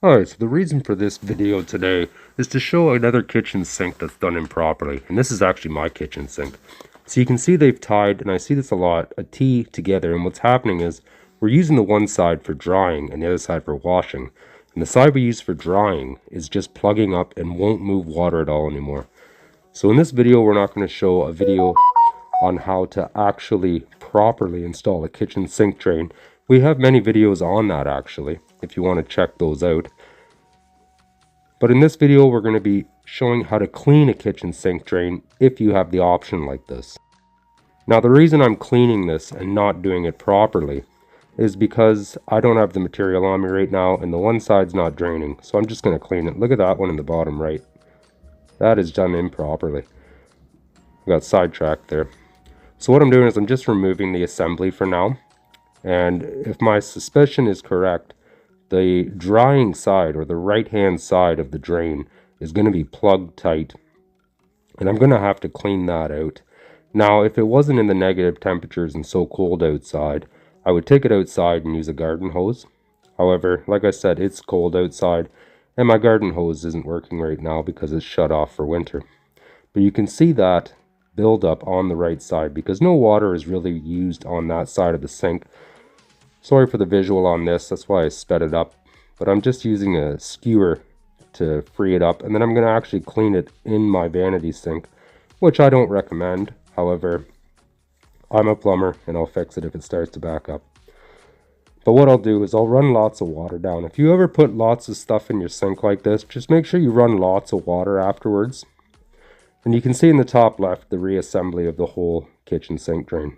Alright, so the reason for this video today is to show another kitchen sink that's done improperly. And this is actually my kitchen sink. So you can see they've tied, and I see this a lot, a T together. And what's happening is we're using the one side for drying and the other side for washing. And the side we use for drying is just plugging up and won't move water at all anymore. So in this video, we're not going to show a video on how to actually properly install a kitchen sink drain. We have many videos on that actually, if you want to check those out. But in this video, we're going to be showing how to clean a kitchen sink drain if you have the option like this. Now the reason I'm cleaning this and not doing it properly is because I don't have the material on me right now and the one side's not draining. So I'm just going to clean it. Look at that one in the bottom right. That is done improperly. I got sidetracked there. So what I'm doing is I'm just removing the assembly for now. And if my suspicion is correct, the drying side or the right hand side of the drain is going to be plugged tight. And I'm going to have to clean that out. Now, if it wasn't in the negative temperatures and so cold outside, I would take it outside and use a garden hose. However, like I said, it's cold outside and my garden hose isn't working right now because it's shut off for winter. But you can see that build up on the right side because no water is really used on that side of the sink. Sorry for the visual on this, that's why I sped it up. But I'm just using a skewer to free it up, and then I'm going to actually clean it in my vanity sink, which I don't recommend. However, I'm a plumber and I'll fix it if it starts to back up. But what I'll do is I'll run lots of water down. If you ever put lots of stuff in your sink like this, just make sure you run lots of water afterwards. And you can see in the top left the reassembly of the whole kitchen sink drain.